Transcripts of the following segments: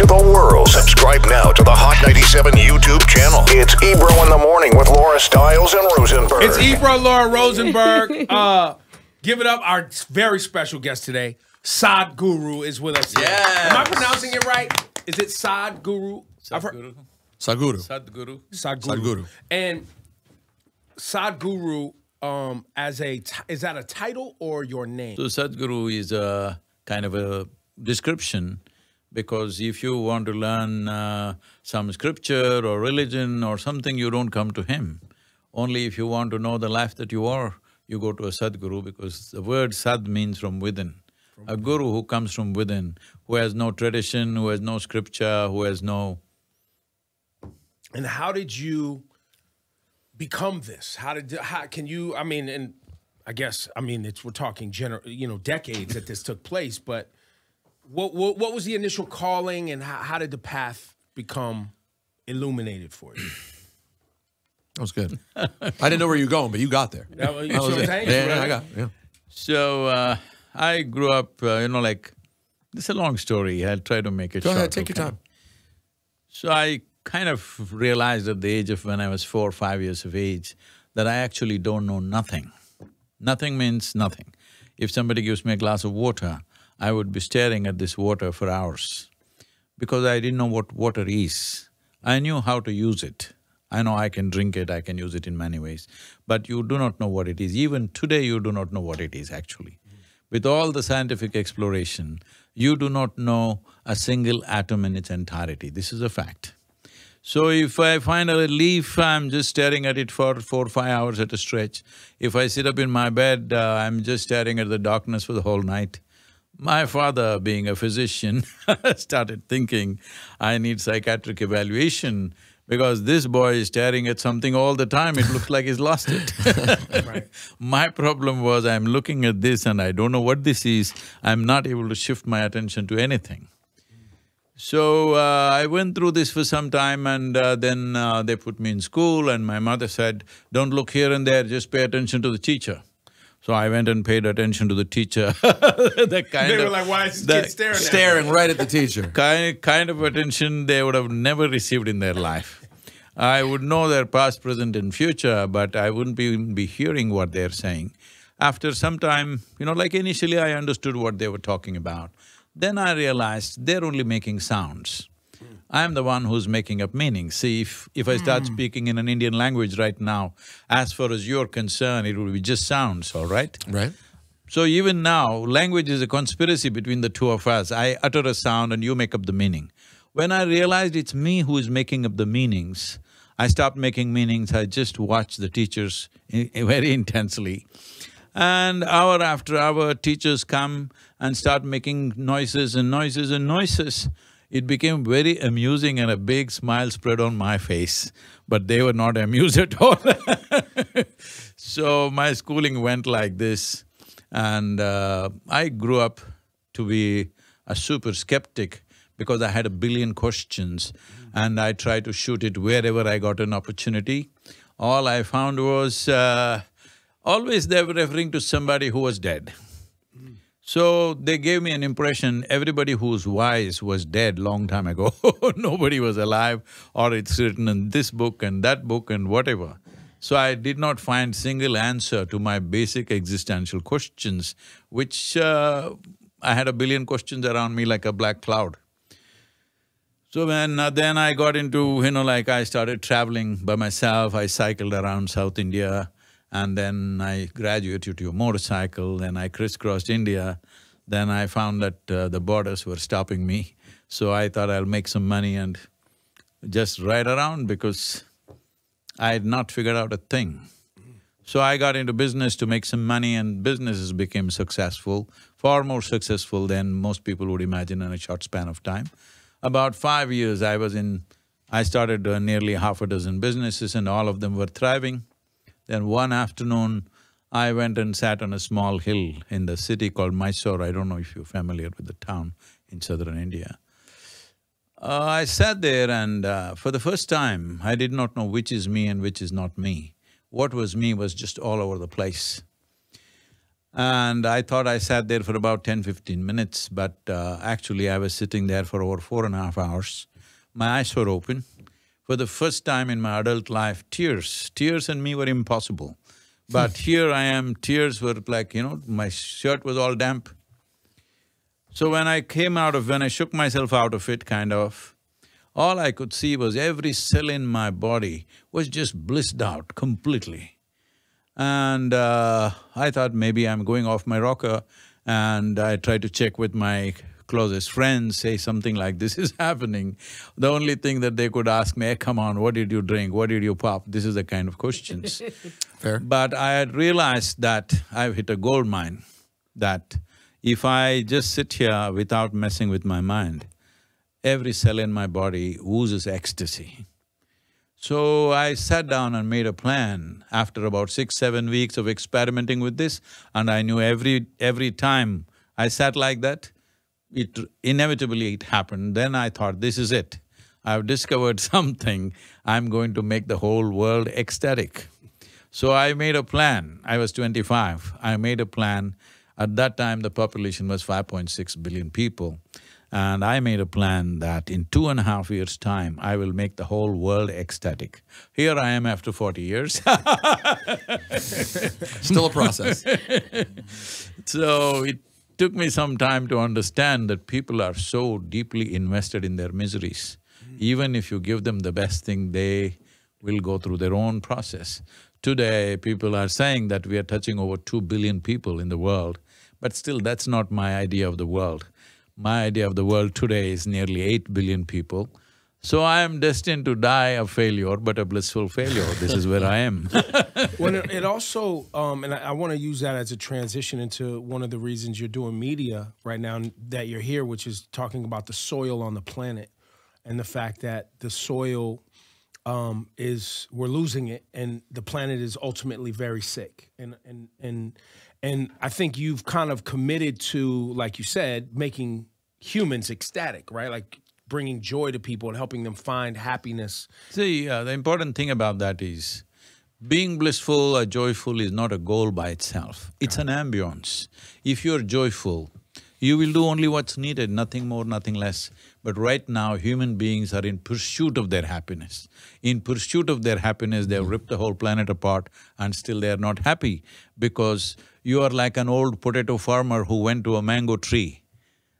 the world. Subscribe now to the Hot 97 YouTube channel. It's Ebro in the Morning with Laura Stiles and Rosenberg. It's Ebro, Laura Rosenberg. Give it up. Our very special guest today, Sadhguru, is with us. Yes. Am I pronouncing it right? Is it Sadhguru? Sadhguru. Sadhguru. Sadhguru. And Sadhguru, is that a title or your name? So Sadhguru is a kind of a description, because if you want to learn some scripture or religion or something, you don't come to him. Only if you want to know the life that you are, you go to a Sadhguru, because the word Sad means from within. A guru who comes from within, who has no tradition, who has no scripture, who has no… And how did you become this? How can you, I mean, and I guess, we're talking decades that this took place, but what was the initial calling, and how did the path become illuminated for you? That was good. I didn't know where you were going, but you got there. You see what I'm saying? Yeah, I got it. Yeah. So, I grew up, this is a long story, I'll try to make it short. Go ahead, take your time. So I kind of realized at the age of when I was 4 or 5 years of age that I actually don't know nothing. Nothing means nothing. If somebody gives me a glass of water, I would be staring at this water for hours because I didn't know what water is. I knew how to use it. I know I can drink it, I can use it in many ways, but you do not know what it is. Even today, you do not know what it is actually. With all the scientific exploration, you do not know a single atom in its entirety. This is a fact. So if I find a leaf, I'm just staring at it for 4 or 5 hours at a stretch. If I sit up in my bed, I'm just staring at the darkness for the whole night. My father, being a physician, started thinking, I need psychiatric evaluation because this boy is staring at something all the time, it looks like he's lost it. Right. My problem was I'm looking at this and I don't know what this is, I'm not able to shift my attention to anything. So, I went through this for some time, and then they put me in school, and my mother said, don't look here and there, just pay attention to the teacher. So I went and paid attention to the teacher. They were like, why is this kid staring at me? Staring right at the teacher. Kind of attention they would have never received in their life. I would know their past, present and future, but I wouldn't be hearing what they're saying. After some time, like initially I understood what they were talking about. Then I realized they're only making sounds. I'm the one who's making up meanings. See, if I start speaking in an Indian language right now, as far as you're concerned, it will be just sounds, all right? Right. So even now, language is a conspiracy between the two of us. I utter a sound and you make up the meaning. When I realized it's me who is making up the meanings, I stopped making meanings, I just watched the teachers very intensely. And hour after hour, teachers come and start making noises and noises and noises. It became very amusing and a big smile spread on my face, but they were not amused at all. So my schooling went like this, and I grew up to be a super skeptic because I had a billion questions and I tried to shoot it wherever I got an opportunity. All I found was always they were referring to somebody who was dead. So they gave me an impression everybody who's wise was dead long time ago. Nobody was alive, or it's written in this book and that book and whatever. So I did not find single answer to my basic existential questions, which I had a billion questions around me like a black cloud. So when then I got into, I started traveling by myself, I cycled around South India, and then I graduated to a motorcycle, then I crisscrossed India. Then I found that the borders were stopping me, so I thought I'll make some money and just ride around because I had not figured out a thing. So I got into business to make some money, and businesses became successful, far more successful than most people would imagine in a short span of time. About 5 years I started nearly half a dozen businesses and all of them were thriving. Then one afternoon, I went and sat on a small hill in the city called Mysore. I don't know if you're familiar with the town in southern India. I sat there and for the first time, I did not know which is me and which is not me. What was me was just all over the place. And I thought I sat there for about 10–15 minutes, but actually I was sitting there for over 4.5 hours. My eyes were open. For the first time in my adult life, tears and me were impossible. But here I am, tears were like, my shirt was all damp. So when I shook myself out of it, kind of, all I could see was every cell in my body was just blissed out completely. And I thought maybe I'm going off my rocker, and I tried to check with my closest friends, say something like, this is happening. The only thing that they could ask me, hey, come on, what did you drink, what did you pop? This is the kind of questions. Fair. But I had realized that I've hit a gold mine, that if I just sit here without messing with my mind, every cell in my body oozes ecstasy. So I sat down and made a plan after about 6–7 weeks of experimenting with this, and I knew every time I sat like that, inevitably it happened. Then I thought, this is it. I've discovered something, I'm going to make the whole world ecstatic. So I made a plan. I was 25. I made a plan. At that time, the population was 5.6 billion people. And I made a plan that in 2.5 years' time, I will make the whole world ecstatic. Here I am after 40 years. Still a process. So it took me some time to understand that people are so deeply invested in their miseries. Even if you give them the best thing, they will go through their own process. Today, people are saying that we are touching over 2 billion people in the world, but still that's not my idea of the world. My idea of the world today is nearly 8 billion people. So I am destined to die a failure, but a blissful failure. This is where I am. Well, it also, and I want to use that as a transition into one of the reasons you're doing media right now that you're here, which is talking about the soil on the planet and the fact that the soil we're losing it, and the planet is ultimately very sick. And I think you've kind of committed to, like you said, making humans ecstatic, right? Like bringing joy to people and helping them find happiness. See, the important thing about that is, being blissful or joyful is not a goal by itself. It's an ambience. If you're joyful, you will do only what's needed, nothing more, nothing less. But right now, human beings are in pursuit of their happiness. In pursuit of their happiness, they've ripped the whole planet apart and still they are not happy, because you are like an old potato farmer who went to a mango tree,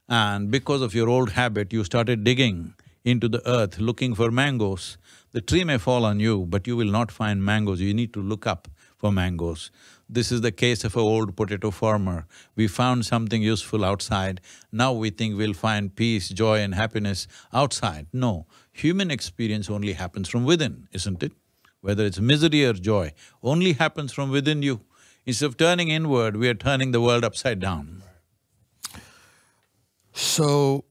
and because of your old habit, you started digging into the earth looking for mangoes. The tree may fall on you, but you will not find mangoes. You need to look up for mangoes. This is the case of an old potato farmer. We found something useful outside, now we think we'll find peace, joy and happiness outside. No, human experience only happens from within, isn't it? Whether it's misery or joy, only happens from within you. Instead of turning inward, we are turning the world upside down. So,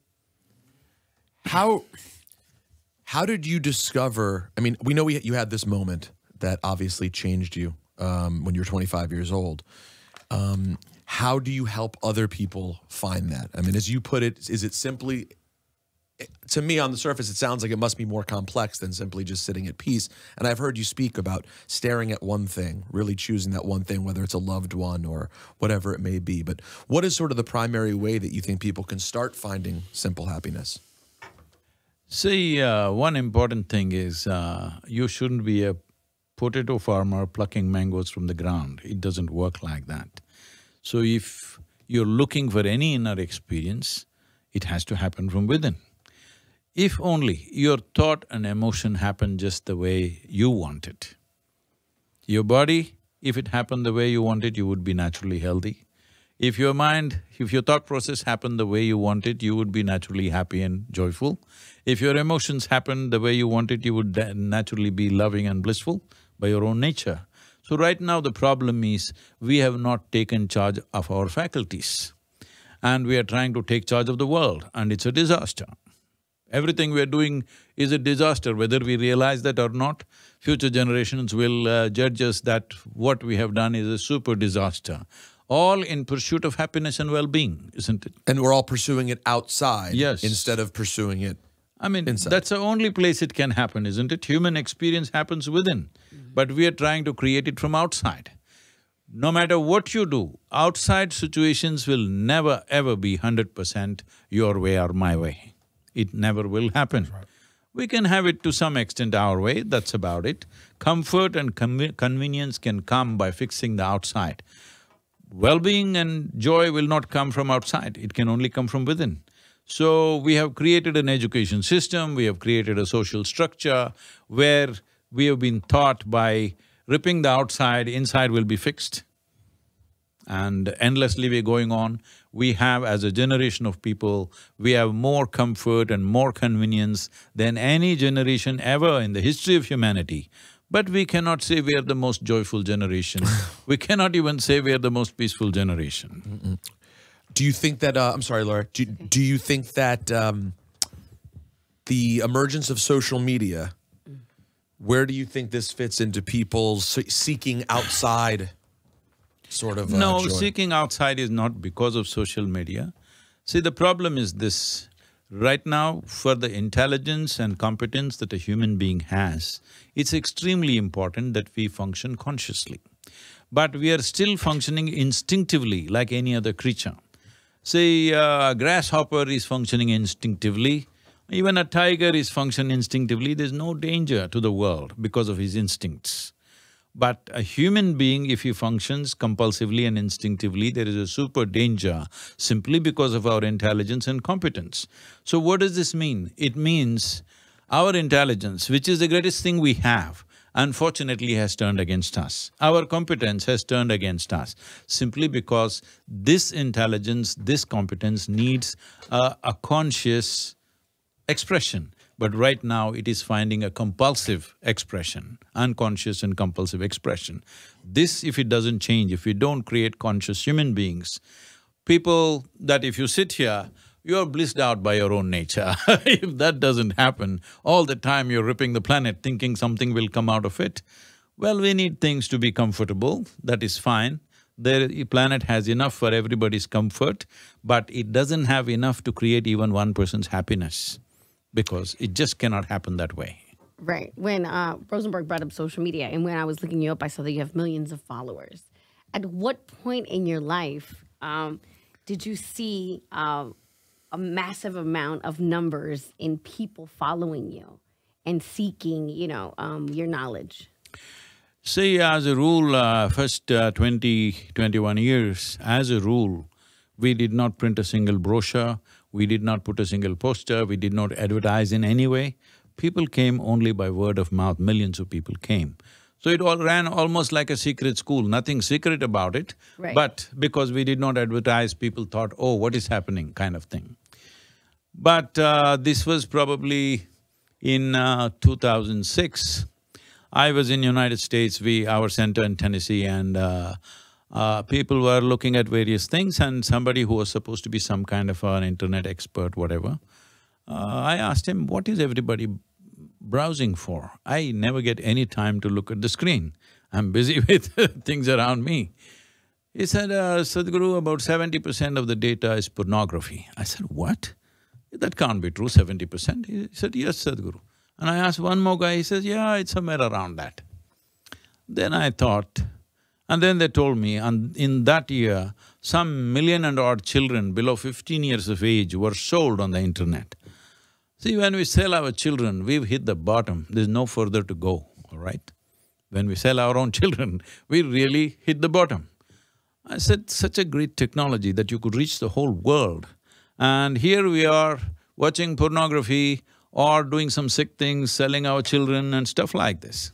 how did you discover, I mean, we know you had this moment that obviously changed you when you were 25 years old. How do you help other people find that? I mean, as you put it, is it simply, to me on the surface, it sounds like it must be more complex than simply just sitting at peace. And I've heard you speak about staring at one thing, really choosing that one thing, whether it's a loved one or whatever it may be. But what is sort of the primary way that you think people can start finding simple happiness? See, one important thing is, you shouldn't be a potato farmer plucking mangoes from the ground. It doesn't work like that. So if you're looking for any inner experience, it has to happen from within. If only your thought and emotion happen just the way you want it. Your body, if it happened the way you want it, you would be naturally healthy. If your mind, if your thought process happened the way you want it, you would be naturally happy and joyful. If your emotions happened the way you want it, you would naturally be loving and blissful by your own nature. So right now the problem is, we have not taken charge of our faculties, and we are trying to take charge of the world, and it's a disaster. Everything we are doing is a disaster, whether we realize that or not. Future generations will judge us that what we have done is a super disaster. All in pursuit of happiness and well-being, isn't it? And we're all pursuing it outside, yes, instead of pursuing it inside. That's the only place it can happen, isn't it? Human experience happens within, but we are trying to create it from outside. No matter what you do, outside situations will never ever be 100% your way or my way. It never will happen. We can have it to some extent our way, that's about it. Comfort and convenience can come by fixing the outside. Well-being and joy will not come from outside, it can only come from within. So, we have created an education system, we have created a social structure where we have been taught by ripping the outside, inside will be fixed. And endlessly we're going on. We have, as a generation of people, we have more comfort and more convenience than any generation ever in the history of humanity. But we cannot say we are the most joyful generation. We cannot even say we are the most peaceful generation. Do you think that, I'm sorry, Laura, do you think that the emergence of social media, where do you think this fits into people seeking outside sort of No, joy? seeking outside is not because of social media. See, the problem is this, right now, for the intelligence and competence that a human being has, it's extremely important that we function consciously. But we are still functioning instinctively like any other creature. Say, a grasshopper is functioning instinctively, even a tiger is functioning instinctively, there's no danger to the world because of his instincts. But a human being, if he functions compulsively and instinctively, there is a super danger simply because of our intelligence and competence. So what does this mean? It means our intelligence, which is the greatest thing we have, unfortunately has turned against us. Our competence has turned against us, simply because this intelligence, this competence needs a conscious expression. But right now it is finding a compulsive expression, unconscious and compulsive expression. This, if it doesn't change, if we don't create conscious human beings, people that if you sit here, you're blissed out by your own nature. If that doesn't happen, all the time you're ripping the planet thinking something will come out of it. Well, we need things to be comfortable, that is fine. The planet has enough for everybody's comfort, but it doesn't have enough to create even one person's happiness, because it just cannot happen that way. Right. When Rosenberg brought up social media, and when I was looking you up, I saw that you have millions of followers. At what point in your life did you see a massive amount of numbers in people following you and seeking, your knowledge? See, as a rule, first 21 years, as a rule, we did not print a single brochure, we did not put a single poster, we did not advertise in any way. People came only by word of mouth, millions of people came. So it all ran almost like a secret school, nothing secret about it. Right. But because we did not advertise, people thought, oh, what is happening, kind of thing. But this was probably in 2006. I was in United States, our center in Tennessee, and people were looking at various things, and somebody who was supposed to be some kind of an internet expert, whatever, I asked him, what is everybody browsing for? I never get any time to look at the screen. I'm busy with things around me. He said, Sadhguru, about 70% of the data is pornography. I said, what? That can't be true, 70%. He said, yes, Sadhguru. And I asked one more guy, he says, yeah, it's somewhere around that. Then I thought, and then they told me, and in that year, some million and odd children below 15 years of age were sold on the internet. See, when we sell our children, we've hit the bottom, there's no further to go, all right? When we sell our own children, we really hit the bottom. I said, such a great technology that you could reach the whole world. And here we are watching pornography or doing some sick things, selling our children and stuff like this.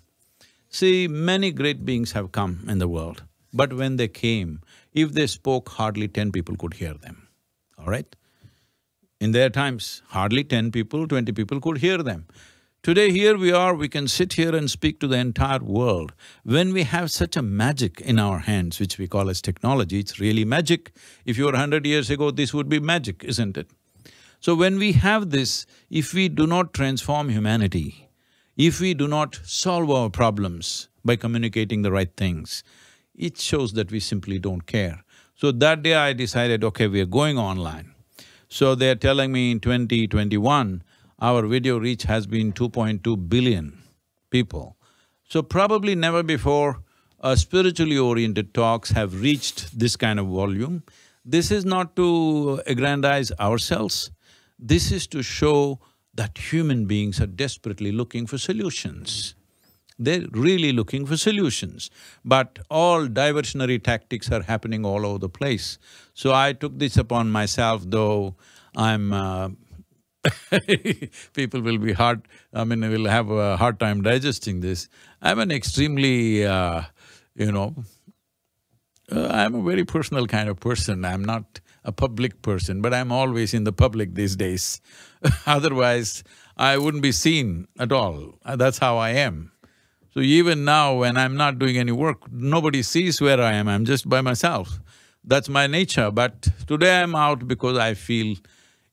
See, many great beings have come in the world, but when they came, if they spoke, hardly 10 people could hear them, all right? In their times, hardly 10 people, 20 people could hear them. Today, here we are, we can sit here and speak to the entire world. When we have such a magic in our hands, which we call as technology, it's really magic. If you were 100 years ago, this would be magic, isn't it? So when we have this, if we do not transform humanity, if we do not solve our problems by communicating the right things, it shows that we simply don't care. So that day I decided, okay, we are going online. So they're telling me in 2021, our video reach has been 2.2 billion people. So probably never before spiritually oriented talks have reached this kind of volume. This is not to aggrandize ourselves, this is to show that human beings are desperately looking for solutions. They're really looking for solutions, but all diversionary tactics are happening all over the place. So I took this upon myself, though I'm people will be will have a hard time digesting this. I'm an extremely, I'm a very personal kind of person. I'm not a public person, but I'm always in the public these days. Otherwise, I wouldn't be seen at all. That's how I am. So even now, when I'm not doing any work, nobody sees where I am, I'm just by myself. That's my nature, but today I'm out because I feel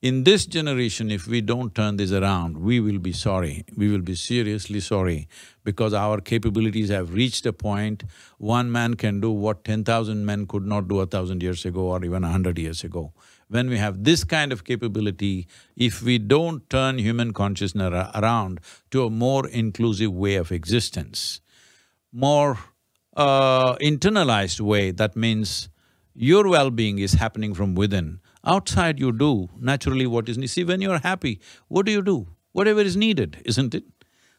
in this generation, if we don't turn this around, we will be sorry. We will be seriously sorry because our capabilities have reached a point, one man can do what 10,000 men could not do 1,000 years ago or even 100 years ago. When we have this kind of capability, if we don't turn human consciousness around to a more inclusive way of existence, more internalized way, that means your well-being is happening from within. Outside you do naturally what is… See, when you're happy, what do? Whatever is needed, isn't it?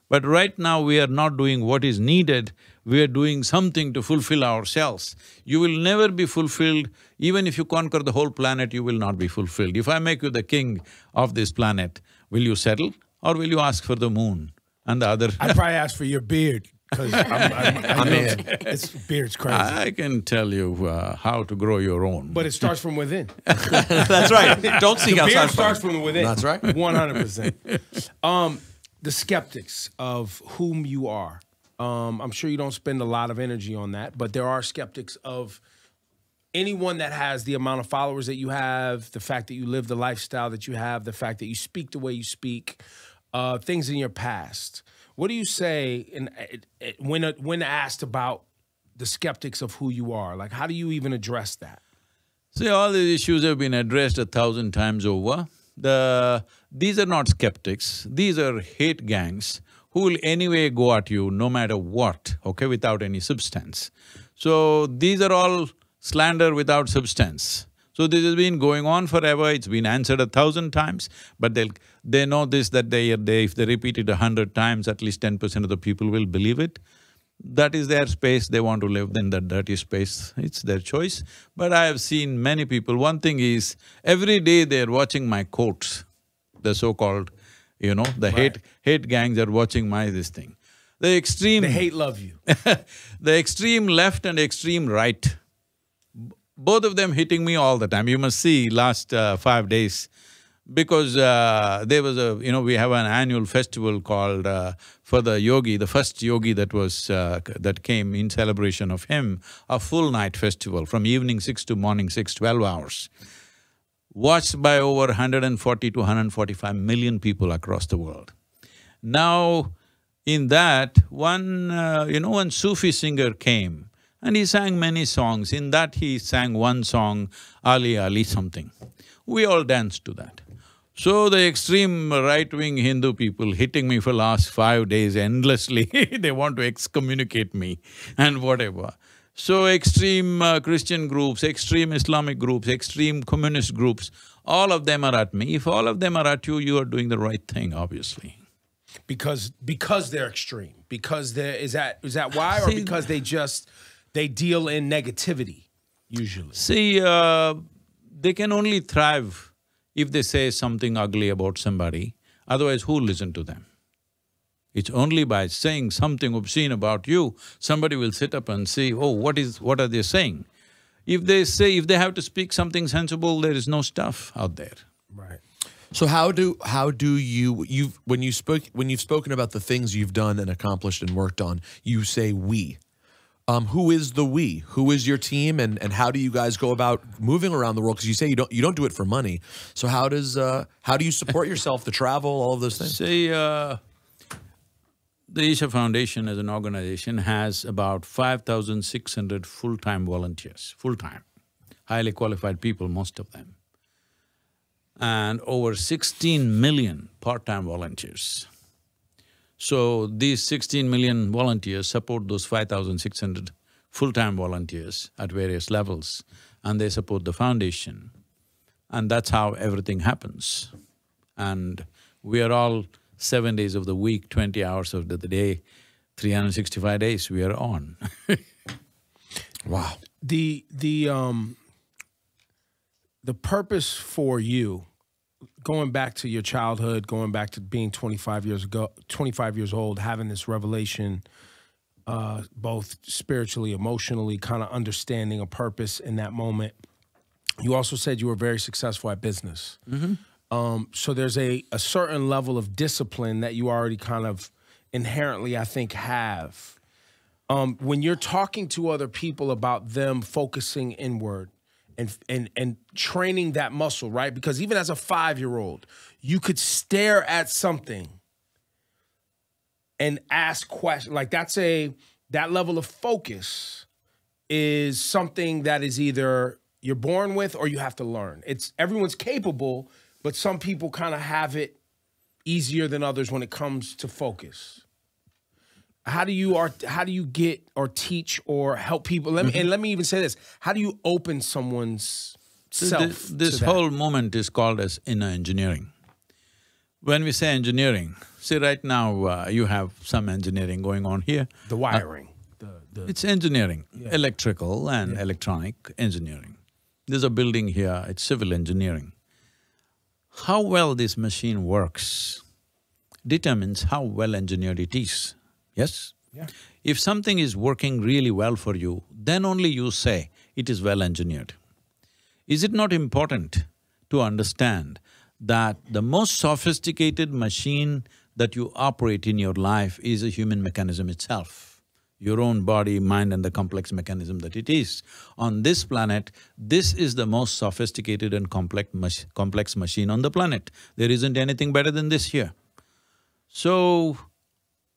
But right now we are not doing what is needed, we are doing something to fulfill ourselves. You will never be fulfilled, even if you conquer the whole planet, you will not be fulfilled. If I make you the king of this planet, will you settle or will you ask for the moon and the other… I'd probably ask for your beard, because I'm in. Beard's crazy. I can tell you how to grow your own. But it starts from within. That's right. Don't seek The beard outside. starts from within. That's right. 100%. The skeptics of whom you are, I'm sure you don't spend a lot of energy on that, but there are skeptics of anyone that has the amount of followers that you have, the fact that you live the lifestyle that you have, the fact that you speak the way you speak, things in your past. What do you say when asked about the skeptics of who you are? Like, how do you even address that? See, all these issues have been addressed 1,000 times over. These are not skeptics, these are hate gangs who will anyway go at you no matter what, okay, without any substance. So these are all slander without substance. So this has been going on forever, it's been answered 1,000 times, but they know this, that if they repeat it 100 times, at least 10% of the people will believe it. That is their space, they want to live in that dirty space, it's their choice. But I have seen many people, one thing is, every day they're watching my quotes, the so-called, the hate gangs are watching this thing. The extreme… They hate love you. The extreme left and extreme right, both of them hitting me all the time. You must see last 5 days, because there was we have an annual festival called for the yogi, the first yogi that came in celebration of him, a full night festival from evening 6 to morning 6, 12 hours. Watched by over 140 to 145 million people across the world. Now, in that, one Sufi singer came and he sang many songs. In that he sang one song, Ali Ali something. We all danced to that. So the extreme right-wing Hindu people hitting me for last 5 days endlessly, they want to excommunicate me and whatever. So extreme Christian groups, extreme Islamic groups, extreme communist groups, all of them are at me. If all of them are at you, you are doing the right thing, obviously. Because they're extreme. Because is that why, or because they deal in negativity usually? See, they can only thrive if they say something ugly about somebody, otherwise who'll listen to them? It's only by saying something obscene about you, somebody will sit up and say, oh, what are they saying? If they have to speak something sensible, there is no stuff out there. Right. So how do you when you've spoken about the things you've done and accomplished and worked on, you say we. Who is the we? Who is your team, and how do you guys go about moving around the world? Because you say you don't do it for money. So how do you support yourself, the travel, all of those things? See, the Isha Foundation as an organization has about 5,600 full-time volunteers, full-time, highly qualified people, most of them, and over 16 million part-time volunteers. So these 16 million volunteers support those 5,600 full-time volunteers at various levels, and they support the foundation. And that's how everything happens. And we are all 7 days of the week, 20 hours of the day, 365 days we are on. Wow. The purpose for you, going back to your childhood, going back to being 25 years old, having this revelation, both spiritually, emotionally, kind of understanding a purpose in that moment. You also said you were very successful at business. So there's a certain level of discipline that you already kind of inherently, I think, have. When you're talking to other people about them focusing inward and training that muscle, right? Because even as a 5-year-old, you could stare at something and ask questions. Like that level of focus is something that is either you're born with or you have to learn. Everyone's capable, but some people kind of have it easier than others when it comes to focus. How do you get or teach or help people? Let me even say this: how do you open someone's self? This whole moment is called as inner engineering. When we say engineering, see right now you have some engineering going on here. The wiring. It's engineering, electrical and electronic engineering. There's a building here, it's civil engineering. How well this machine works determines how well engineered it is, yes? Yeah. If something is working really well for you, then only you say it is well engineered. Is it not important to understand that the most sophisticated machine that you operate in your life is a human mechanism itself? Your own body, mind and the complex mechanism that it is. On this planet, this is the most sophisticated and complex machine on the planet. There isn't anything better than this here. So,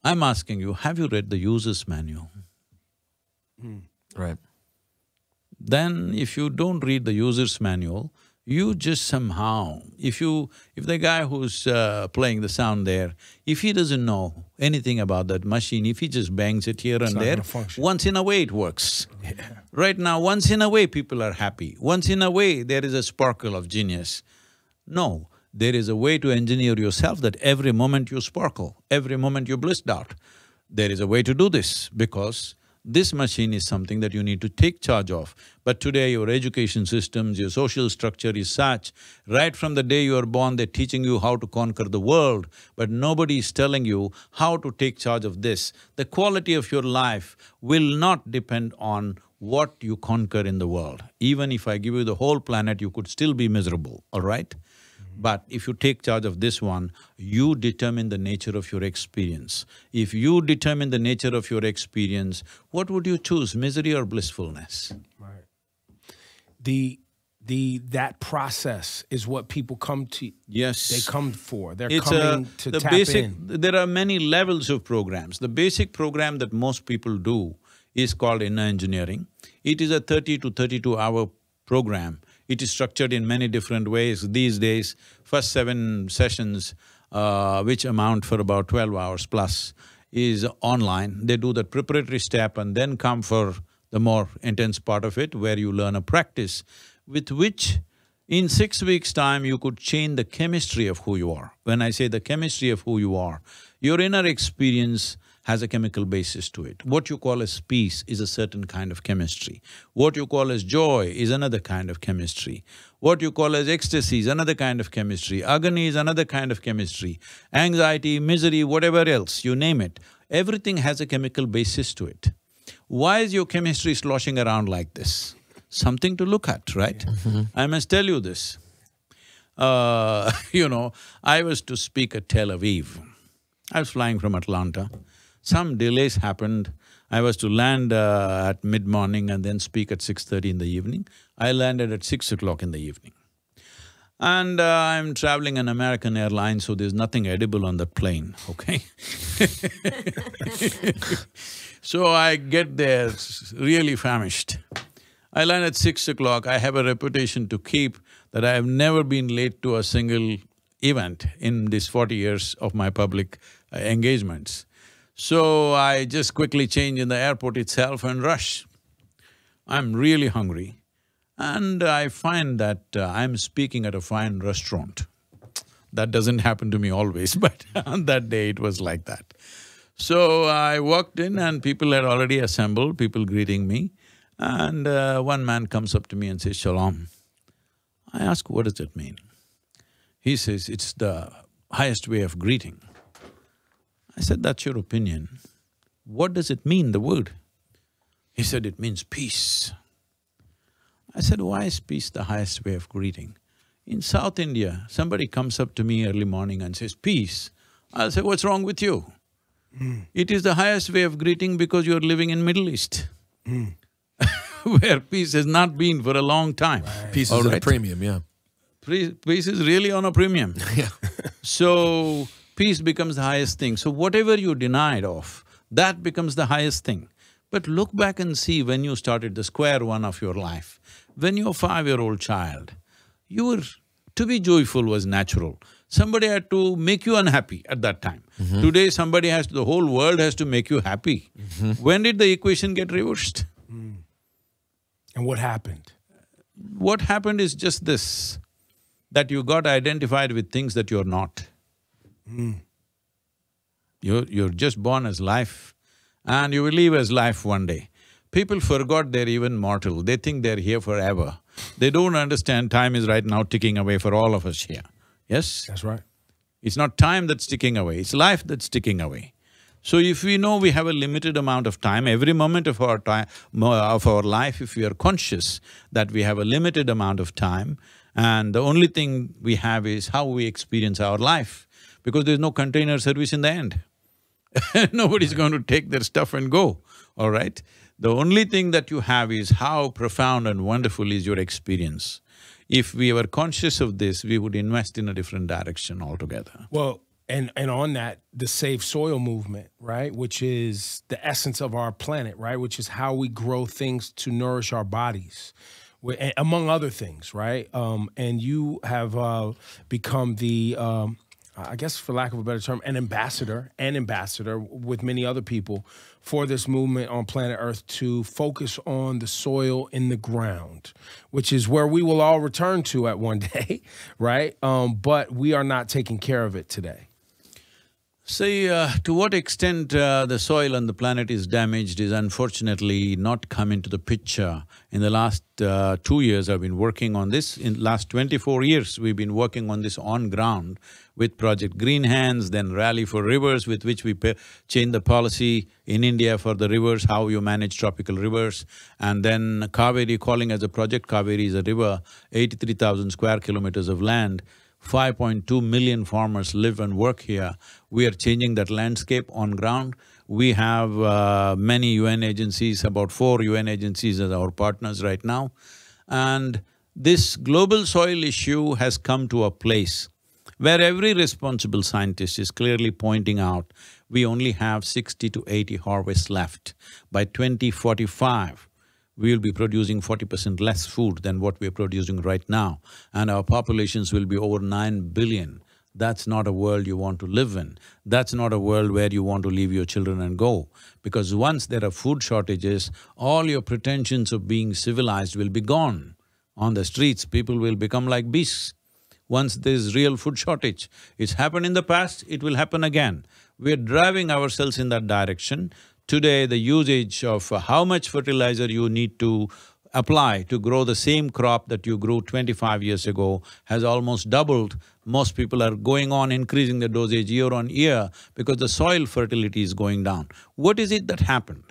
I'm asking you, have you read the user's manual? Right. Then if you don't read the user's manual, you just somehow… If the guy who's playing the sound there, if he doesn't know anything about that machine, if he just bangs it here and there, once in a way it works. Yeah. Right now, once in a way people are happy, once in a way there is a sparkle of genius. No, there is a way to engineer yourself that every moment you sparkle, every moment you're blissed out. There is a way to do this because this machine is something that you need to take charge of. But today your education systems, your social structure is such, right from the day you are born they're teaching you how to conquer the world, but nobody is telling you how to take charge of this. The quality of your life will not depend on what you conquer in the world. Even if I give you the whole planet, you could still be miserable, all right? But if you take charge of this one, you determine the nature of your experience. If you determine the nature of your experience, what would you choose, misery or blissfulness? Right. That process is what people come to… Yes. They come for. They're coming to tap in. There are many levels of programs. The basic program that most people do is called inner engineering. It is a 30 to 32-hour program. It is structured in many different ways. These days, first 7 sessions, which amount for about 12 hours plus, is online. They do the preparatory step and then come for the more intense part of it, where you learn a practice with which in 6 weeks' time you could change the chemistry of who you are. When I say the chemistry of who you are, your inner experience has a chemical basis to it. What you call as peace is a certain kind of chemistry. What you call as joy is another kind of chemistry. What you call as ecstasy is another kind of chemistry. Agony is another kind of chemistry. Anxiety, misery, whatever else, you name it, everything has a chemical basis to it. Why is your chemistry sloshing around like this? Something to look at, right? I must tell you this. You know, I was to speak at Tel Aviv. I was flying from Atlanta. Some delays happened. I was to land at mid-morning and then speak at 6:30 in the evening. I landed at 6 o'clock in the evening. And I'm traveling an American airline, so there's nothing edible on that plane, okay? So I get there really famished. I land at 6 o'clock. I have a reputation to keep that I have never been late to a single event in these 40 years of my public engagements. So I just quickly change in the airport itself and rush. I'm really hungry, and I find that I'm speaking at a fine restaurant. That doesn't happen to me always, but on that day it was like that. So I walked in and people had already assembled, people greeting me, and one man comes up to me and says, "Shalom." I ask, "What does it mean?" He says, "It's the highest way of greeting." I said, "That's your opinion. What does it mean, the word?" He said, "It means peace." I said, "Why is peace the highest way of greeting?" In South India, somebody comes up to me early morning and says, "Peace." I'll say, "What's wrong with you?" It is the highest way of greeting because you're living in Middle East, where peace has not been for a long time. Peace is at a premium, yeah. Peace is really on a premium. Yeah. So, peace becomes the highest thing. So whatever you denied of, that becomes the highest thing. But look back and see when you started the square one of your life. When you're a 5-year-old child, to be joyful was natural. Somebody had to make you unhappy at that time. Today the whole world has to make you happy. When did the equation get reversed? And what happened? What happened is just this, that you got identified with things that you're not. You're just born as life and you will leave as life one day. People forgot they're even mortal, they think they're here forever. They don't understand time is right now ticking away for all of us here, yes? That's right. It's not time that's ticking away, it's life that's ticking away. So if we know we have a limited amount of time, every moment of our life, if we are conscious that we have a limited amount of time, and the only thing we have is how we experience our life, because there's no container service in the end. Nobody's going to take their stuff and go, all right? The only thing that you have is how profound and wonderful is your experience. If we were conscious of this, we would invest in a different direction altogether. Well, and on that, the Save Soil movement, right, which is the essence of our planet, right, which is how we grow things to nourish our bodies, among other things, right? And you have become the, I guess for lack of a better term, an ambassador with many other people for this movement on planet Earth to focus on the soil in the ground, which is where we will all return to at one day, right? But we are not taking care of it today. See, to what extent the soil on the planet is damaged is unfortunately not come into the picture. In the last 2 years, I've been working on this. In the last 24 years, we've been working on this on ground with Project Green Hands, then Rally for Rivers, with which we change the policy in India for the rivers, how you manage tropical rivers, and then Kaveri, calling as a project. Kaveri is a river, 83,000 square kilometers of land. 5.2 million farmers live and work here. We are changing that landscape on ground. We have many UN agencies, about 4 UN agencies as our partners right now. And this global soil issue has come to a place where every responsible scientist is clearly pointing out we only have 60 to 80 harvests left. By 2045, we will be producing 40% less food than what we're producing right now, and our populations will be over 9 billion. That's not a world you want to live in. That's not a world where you want to leave your children and go. Because once there are food shortages, all your pretensions of being civilized will be gone. On the streets, people will become like beasts. Once there's real food shortage, it's happened in the past, it will happen again. We're driving ourselves in that direction. Today, the usage of how much fertilizer you need to apply to grow the same crop that you grew 25 years ago has almost doubled. Most people are going on increasing the dosage year on year because the soil fertility is going down. What is it that happened?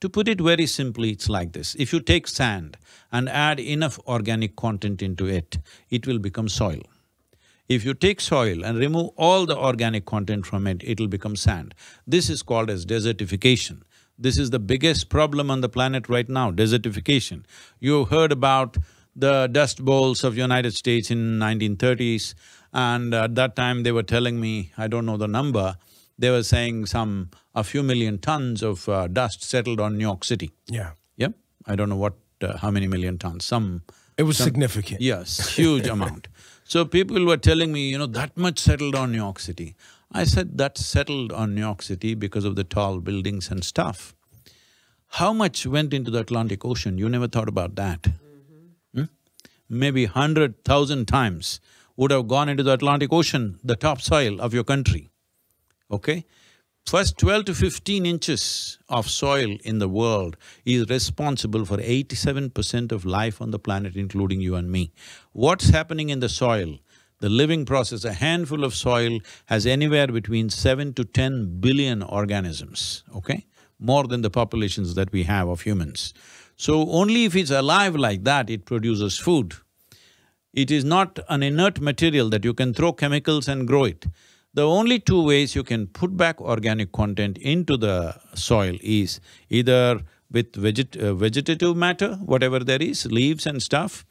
To put it very simply, it's like this. If you take sand and add enough organic content into it, it will become soil. If you take soil and remove all the organic content from it, it'll become sand. This is called as desertification. This is the biggest problem on the planet right now, desertification. You heard about the Dust Bowls of United States in 1930s, and at that time they were telling me, I don't know the number, they were saying a few million tons of dust settled on New York City. Yeah. Yep, I don't know how many million tons, It was significant. Yes, huge amount. So people were telling me, that much settled on New York City. I said, that settled on New York City because of the tall buildings and stuff. How much went into the Atlantic Ocean? You never thought about that. Maybe 100,000 times would have gone into the Atlantic Ocean, the topsoil of your country, okay? First 12 to 15 inches of soil in the world is responsible for 87% of life on the planet, including you and me. What's happening in the soil? The living process, a handful of soil has anywhere between 7 to 10 billion organisms, okay? More than the populations that we have of humans. So only if it's alive like that, it produces food. It is not an inert material that you can throw chemicals and grow it. The only two ways you can put back organic content into the soil is either with vegetative matter, whatever there is, leaves and stuff,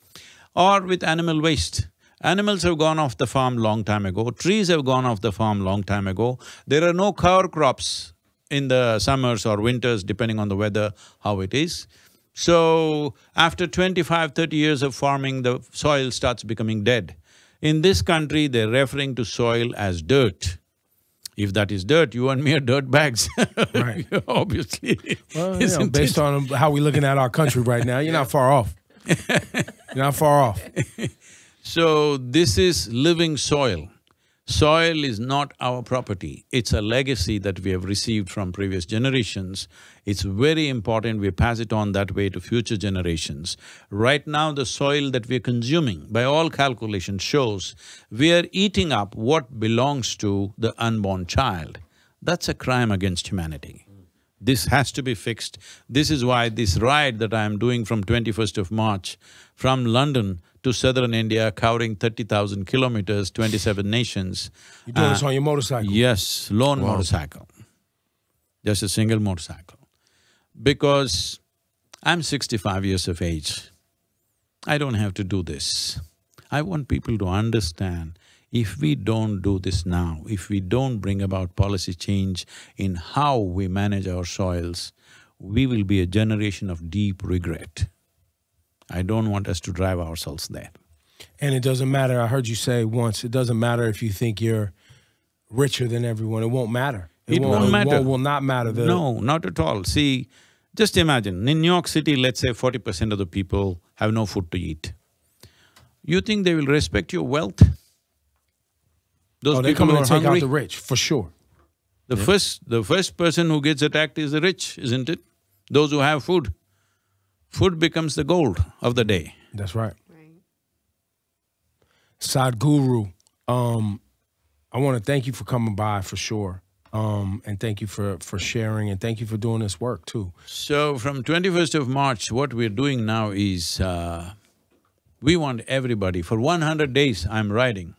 or with animal waste. Animals have gone off the farm long time ago, trees have gone off the farm long time ago. There are no cover crops in the summers or winters, depending on the weather, how it is. So, after 25, 30 years of farming, the soil starts becoming dead. In this country, they're referring to soil as dirt. If that is dirt, you and me are dirt bags. Right. Obviously, Well, isn't based it? on how we're looking at our country right now, you're not far off. You're not far off. So, this is living soil. Soil is not our property, it's a legacy that we have received from previous generations. It's very important we pass it on that way to future generations. Right now, the soil that we're consuming, by all calculations, shows we are eating up what belongs to the unborn child. That's a crime against humanity. This has to be fixed. This is why this ride that I am doing from 21st of March from London to southern India, covering 30,000 kilometers, 27 nations. You're doing this on your motorcycle? Yes, lone motorcycle, just a single motorcycle. Because I'm 65 years of age, I don't have to do this. I want people to understand, if we don't do this now, if we don't bring about policy change in how we manage our soils, we will be a generation of deep regret. I don't want us to drive ourselves there. And it doesn't matter, I heard you say once, it doesn't matter if you think you're richer than everyone, it won't matter. It won't matter. It will not matter. No, not at all. See, just imagine, in New York City, let's say 40% of the people have no food to eat. You think they will respect your wealth? Those they're people coming who are to take out hungry? the rich, for sure. The first person who gets attacked is the rich, isn't it? Those who have food. Food becomes the gold of the day. That's right. Right. Sadhguru, I want to thank you for coming by for sure. And thank you for sharing, and thank you for doing this work too. So from 21st of March, what we're doing now is, we want everybody, for 100 days I'm riding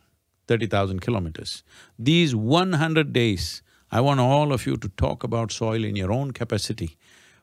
30,000 kilometers. These 100 days, I want all of you to talk about soil in your own capacity.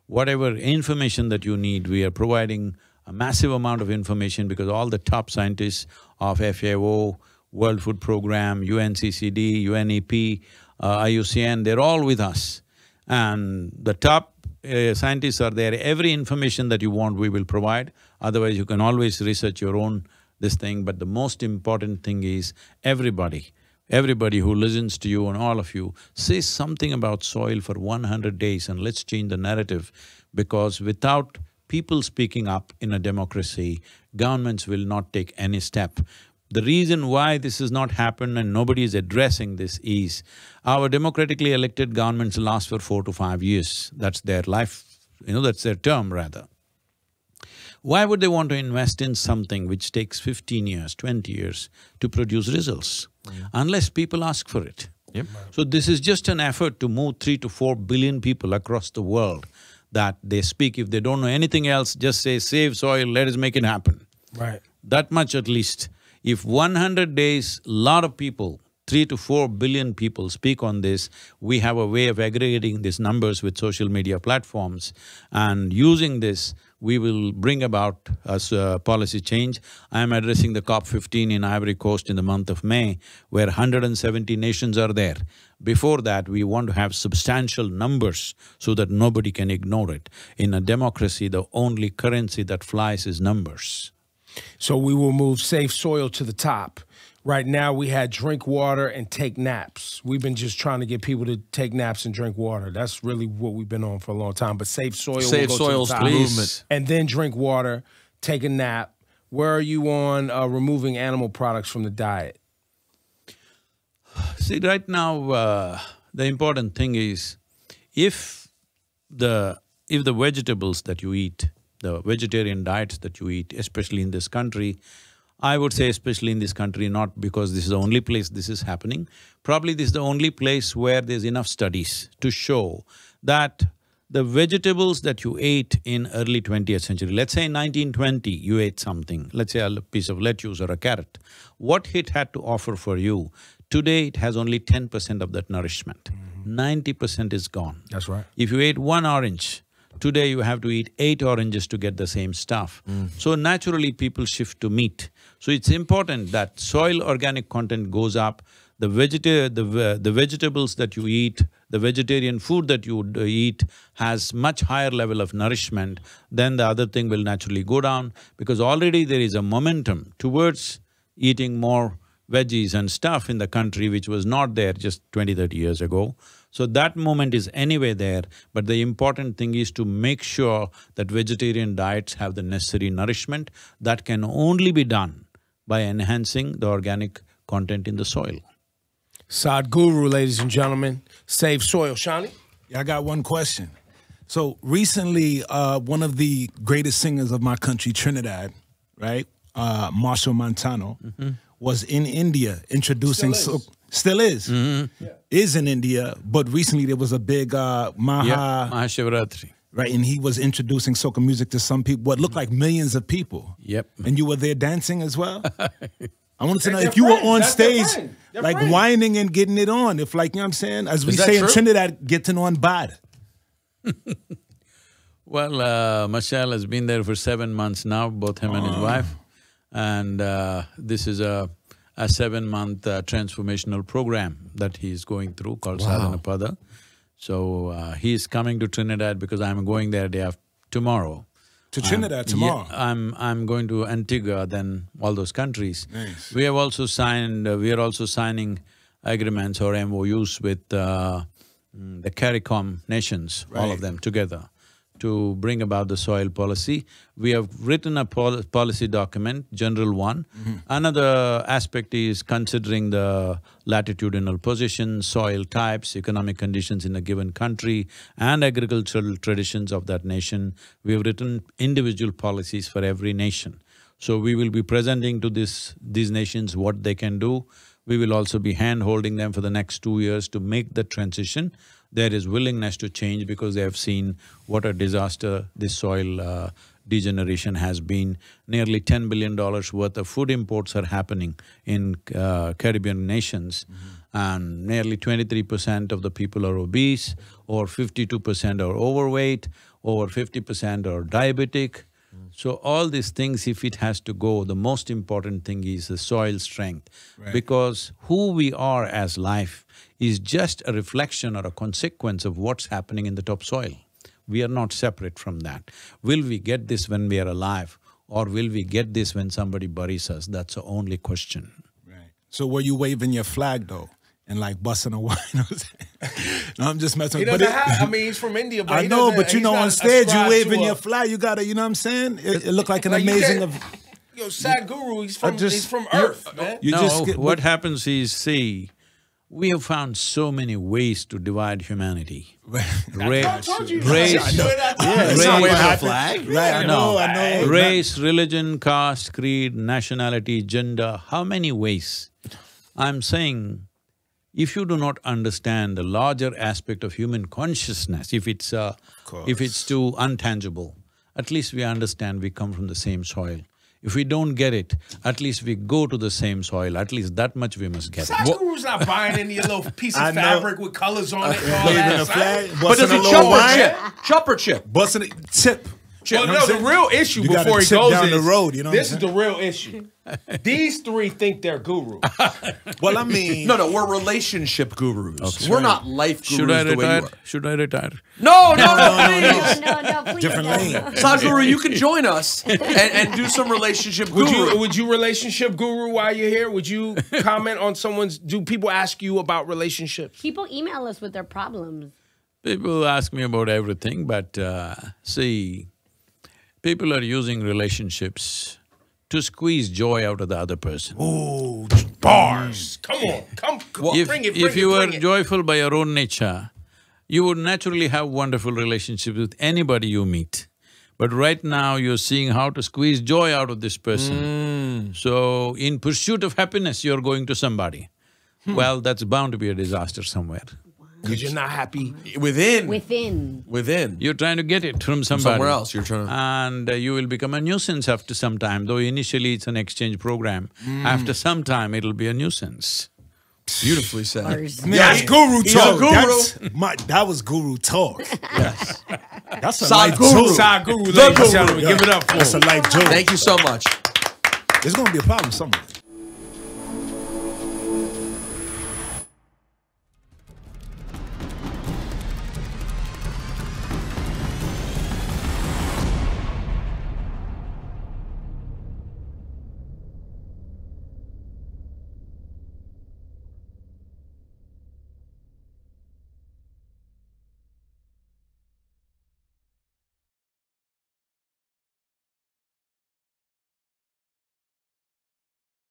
Whatever information that you need, we are providing a massive amount of information because all the top scientists of FAO, World Food Program, UNCCD, UNEP, IUCN, they're all with us. And the top scientists are there. Every information that you want, we will provide. Otherwise, you can always research your own this thing. But the most important thing is everybody who listens to you and all of you, say something about soil for 100 days and let's change the narrative. Because without people speaking up in a democracy, governments will not take any step. The reason why this has not happened and nobody is addressing this is, our democratically elected governments last for 4 to 5 years. That's their life, that's their term rather. Why would they want to invest in something which takes 15 years, 20 years to produce results? Unless people ask for it. Yep. So this is just an effort to move 3 to 4 billion people across the world, that they speak. If they don't know anything else, just say, save soil, let us make it happen. Right. That much at least. If 100 days, lot of people, 3 to 4 billion people speak on this, we have a way of aggregating these numbers with social media platforms, and using this, we will bring about a policy change. I am addressing the COP15 in Ivory Coast in the month of May, where 170 nations are there. Before that, we want to have substantial numbers so that nobody can ignore it. In a democracy, the only currency that flies is numbers. So we will move safe soil to the top. Right now, we had drink water and take naps. We've been just trying to get people to take naps and drink water. That's really what we've been on for a long time. But save soil, Save will go soil's to the the top. movement. And then drink water, take a nap. Where are you on removing animal products from the diet? See, right now, the important thing is, if the vegetables that you eat, the vegetarian diets that you eat, especially in this country, I would say especially in this country, not because this is the only place this is happening, probably this is the only place where there's enough studies to show that the vegetables that you ate in early 20th century, let's say in 1920, you ate something, let's say a piece of lettuce or a carrot, what it had to offer for you, today it has only 10% of that nourishment. 90% is gone. That's right. If you ate one orange, today you have to eat 8 oranges to get the same stuff. So naturally people shift to meat. So it's important that soil organic content goes up, the vegetables that you eat, the vegetarian food that you eat has much higher level of nourishment, then the other thing will naturally go down, because already there is a momentum towards eating more veggies and stuff in the country which was not there just 20–30 years ago. So that moment is anyway there, but the important thing is to make sure that vegetarian diets have the necessary nourishment. That can only be done by enhancing the organic content in the soil. Sadhguru, ladies and gentlemen, save soil. Shani? Yeah, I got one question. So recently, one of the greatest singers of my country, Trinidad, right, Marshall Montano, was in India introducing… Still is. Is in India, but recently there was a big Mahashivratri. Right, and he was introducing soca music to some people, what looked like millions of people. Yep. And you were there dancing as well? I wanted to know They're if you were friends. on That's their stage, friend. They're like friends. whining and getting it on. If like, you know what I'm saying? As we that say in true? Trinidad, getting on bad. Well, Mashal has been there for 7 months now, both him and his wife. And this is a 7-month transformational program that he's going through called Sadhanapada. So he's coming to Trinidad because I'm going there day after tomorrow. To Trinidad tomorrow. Yeah, I'm going to Antigua, then all those countries. Nice. We have also signed… we are also signing agreements or MOUs with the CARICOM nations, all of them together, to bring about the soil policy. We have written a policy document, general one. Another aspect is considering the latitudinal position, soil types, economic conditions in a given country and agricultural traditions of that nation. We have written individual policies for every nation. So we will be presenting to these nations what they can do. We will also be hand-holding them for the next 2 years to make the transition. There is willingness to change because they have seen what a disaster this soil degeneration has been. Nearly $10 billion worth of food imports are happening in Caribbean nations, and nearly 23% of the people are obese, or 52% are overweight, over 50% are diabetic. So all these things, if it has to go, the most important thing is the soil strength. Because who we are as life is just a reflection or a consequence of what's happening in the topsoil. We are not separate from that. Will we get this when we are alive, or will we get this when somebody buries us? That's the only question. Right. So were you waving your flag though? And like busting a wine? No, I'm just messing He with doesn't have… I mean, he's from India, but I he know, doesn't… but you he's know, not on stage you ascribed waving to your a… flag, you gotta, you know what I'm saying? It looked like an Like, you amazing… can't- Yo, Sadhguru, he's from you- Earth, man. You No, just get, what happens is, see, we have found so many ways to divide humanity. I told you. Race, I know. it's not Race- what a happened. flag. Right, I know, I know. Race, religion, caste, creed, nationality, gender, how many ways? I'm saying, if you do not understand the larger aspect of human consciousness, if it's too untangible, at least we understand we come from the same soil. If we don't get it, at least we go to the same soil, at least that much we must get. Sadhguru's not buying any little piece I of know. fabric with colors on it and all Waving that. a flag, But does busting he a chop little or wine, chip? Chop or chip? busting it, tip. Well, know no, what the I'm saying? real issue You gotta before he tip goes down the is, road, you know what this I'm is the real issue. These three think they're guru. Well, I mean, No, we're relationship gurus. We're not life gurus Should I the way you retire? are. Should I retire? No, please. No, please. different no. lane. Sadhguru, you can join us and do some relationship guru. Would you relationship guru while you're here? Would you comment on someone's? Do people ask you about relationships? People email us with their problems. People ask me about everything, but see, people are using relationships to squeeze joy out of the other person. Ooh, bars. Come on, bring it. If you were joyful by your own nature, you would naturally have wonderful relationships with anybody you meet. But right now, you're seeing how to squeeze joy out of this person. So, in pursuit of happiness, you're going to somebody. Well, that's bound to be a disaster somewhere. Because you're not happy. Within. You're trying to get it from somebody. Somewhere else, you're trying to… And you will become a nuisance after some time, though initially it's an exchange program. After some time, it'll be a nuisance. Beautifully said. That's guru talk. That was guru talk. Yes. That's a life Sadhguru. joke. Sadhguru, ladies and gentlemen, give it up for That's a him. life joke. Thank you so much. There's gonna be a problem somewhere.